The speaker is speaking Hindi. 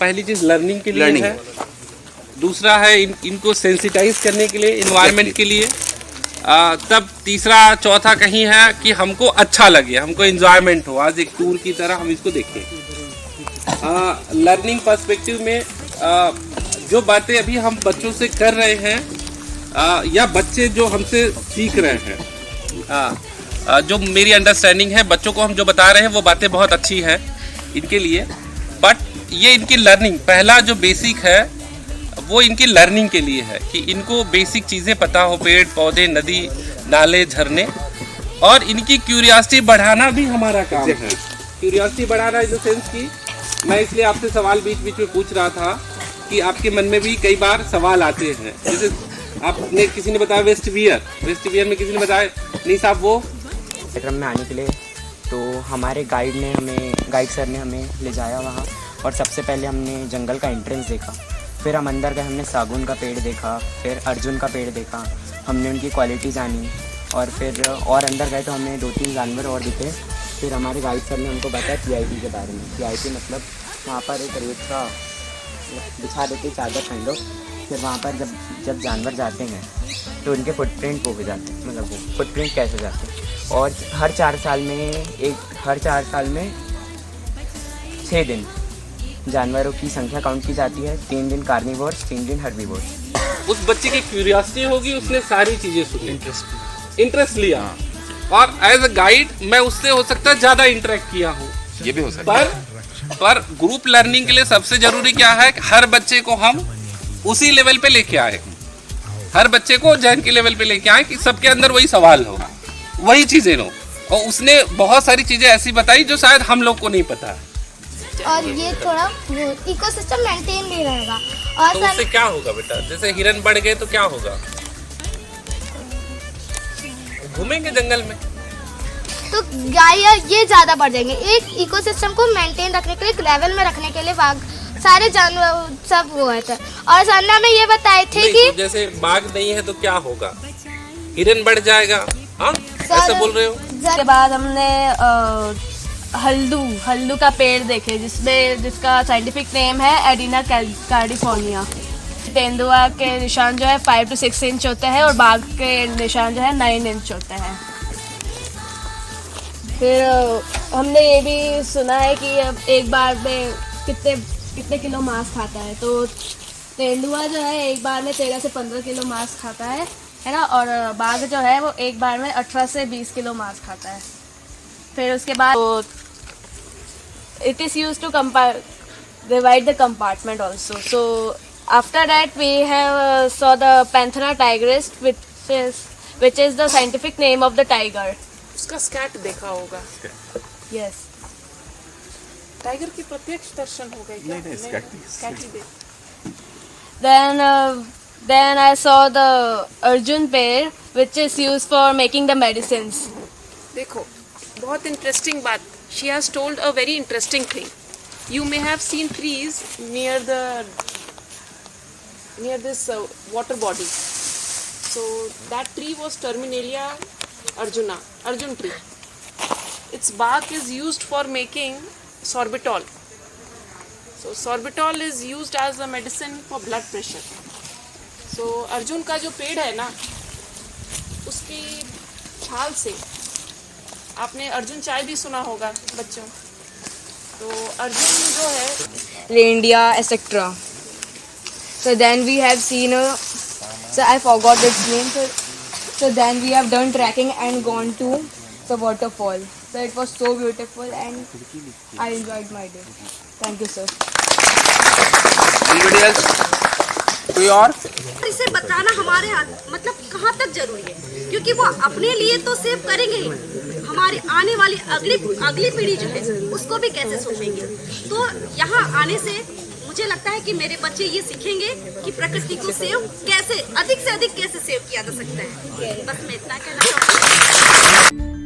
पहली चीज लर्निंग के लिए है, दूसरा है इनको सेंसिटाइज करने के लिए, इन्वायरमेंट के लिए, तब तीसरा चौथा कहीं है कि हमको अच्छा लगे, हमको एंजॉयमेंट हो, आज एक टूर की तरह हम इसको देखें। लर्निंग पर्सपेक्टिव में जो बातें अभी हम बच्चों से कर रहे हैं या बच्चे जो हमसे सीख रहे हैं, जो मेरी अंडरस्टैंडिंग है, बच्चों को हम जो बता रहे हैं वो बातें बहुत अच्छी है इनके लिए, बट ये इनकी लर्निंग, पहला जो बेसिक है वो इनकी लर्निंग के लिए है कि इनको बेसिक चीज़ें पता हो, पेड़ पौधे, नदी नाले, झरने, और इनकी क्यूरियोसिटी बढ़ाना भी हमारा काम है। क्यूरियोसिटी बढ़ाना इन द सेंस कि मैं इसलिए आपसे सवाल बीच बीच में पूछ रहा था कि आपके मन में भी कई बार सवाल आते हैं, जैसे आपने किसी ने बताया वेस्ट वियर में किसी ने बताया नहीं साहब वो कार्यक्रम में आने के लिए, तो हमारे गाइड सर ने हमें ले जाया वहाँ, और सबसे पहले हमने जंगल का एंट्रेंस देखा, फिर हम अंदर गए, हमने सागुन का पेड़ देखा, फिर अर्जुन का पेड़ देखा, हमने उनकी क्वालिटी जानी, और फिर और अंदर गए तो हमें 2-3 जानवर और दिखे। फिर हमारे गाइड सर ने हमको बताया PIT के बारे में। PIT मतलब वहाँ पर एक रेत का बिछा देते चादर काइंड ऑफ, फिर वहाँ पर जब जानवर जाते हैं तो उनके फुटप्रिंट वो हो जाते हैं, मतलब वो फुटप्रिंट कैसे जाते हैं, और हर 4 साल में 6 दिन जानवरों की संख्या काउंट की जाती है, 3 दिन कार्निवोर्स, 3 दिन हर्बीवोर्स। उस बच्चे की क्यूरियोसिटी होगी, उसने सारी चीजें सुनी, इंटरेस्ट लिया, और एज अ गाइड मैं उससे हो सकता है ज्यादा इंटरेक्ट किया हूँ, ये भी हो सकता है। पर ग्रुप लर्निंग के लिए सबसे जरूरी क्या है कि हर बच्चे को हम उसी लेवल पे लेके आए, हर बच्चे को जैन के लेवल पे लेके आए कि सबके अंदर वही सवाल हो, वही चीजें हो, और उसने बहुत सारी चीजें ऐसी बताई जो शायद हम लोग को नहीं पता है। और ये थोड़ा इकोसिस्टम मेंटेन भी रहेगा। और तो उससे क्या होगा बेटा, जैसे हिरन बढ़ गए तो क्या होगा, घूमेंगे जंगल में तो गाय ये ज्यादा बढ़ जाएंगे। एक इकोसिस्टम को मेंटेन रखने के लिए, एक लेवल में रखने के लिए सारे जानवर सब वो है। और सरना में ये बताए थे कि तो जैसे बाघ नहीं है तो क्या होगा, हिरन बढ़ जाएगा, हाँ ऐसा बोल रहे हो। उसके बाद हमने हल्दू का पेड़ देखे, जिसका साइंटिफिक नेम है एडिना कार्डिफोर्निया। तेंदुआ के निशान जो है 5 to 6 इंच होते हैं, और बाघ के निशान जो है 9 इंच होते हैं। फिर हमने ये भी सुना है कि अब एक बार में कितने किलो मांस खाता है, तो तेंदुआ जो है एक बार में 13 से 15 किलो मांस खाता है ना, और बाघ जो है वो एक बार में 18 से 20 किलो मांस खाता है। फिर उसके बाद it is used to divide the compartment also. So after that we have saw the Panthera tigris, which is the scientific name of the tiger. उसका स्कैट देखा होगा। Yes. टाइगर की प्रत्यक्ष दर्शन हो गए क्या? नहीं, स्कैट ही देख। Then I saw the Arjun pear, which is used for making the medicines. देखो, बहुत इंटरेस्टिंग बात। She has told a very interesting thing. You may have seen trees near this water body. So that tree was Terminalia Arjun tree. Its bark is used for making sorbitol. So sorbitol is used as a medicine for blood pressure. So Arjun का जो पेड़ है ना, उसकी छाल से आपने अर्जुन चाय भी सुना होगा बच्चों, तो अर्जुन जो है Reindeer, etc. So then we have seen so I forgot its name. So then we have done trekking and gone to the waterfall. So it was so beautiful and I enjoyed my day. Thank you, sir. Anybody else? कोई और? इसे बताना हमारे मतलब कहाँ तक जरूरी है, क्योंकि वो अपने लिए तो सेव करेंगे ही, हमारी आने वाली अगली पीढ़ी जो है उसको भी कैसे सोचेंगे। तो यहाँ आने से मुझे लगता है कि मेरे बच्चे ये सीखेंगे कि प्रकृति को सेव कैसे अधिक से अधिक कैसे सेव किया जा सकता है। बस मैं इतना कहना चाहूँगी।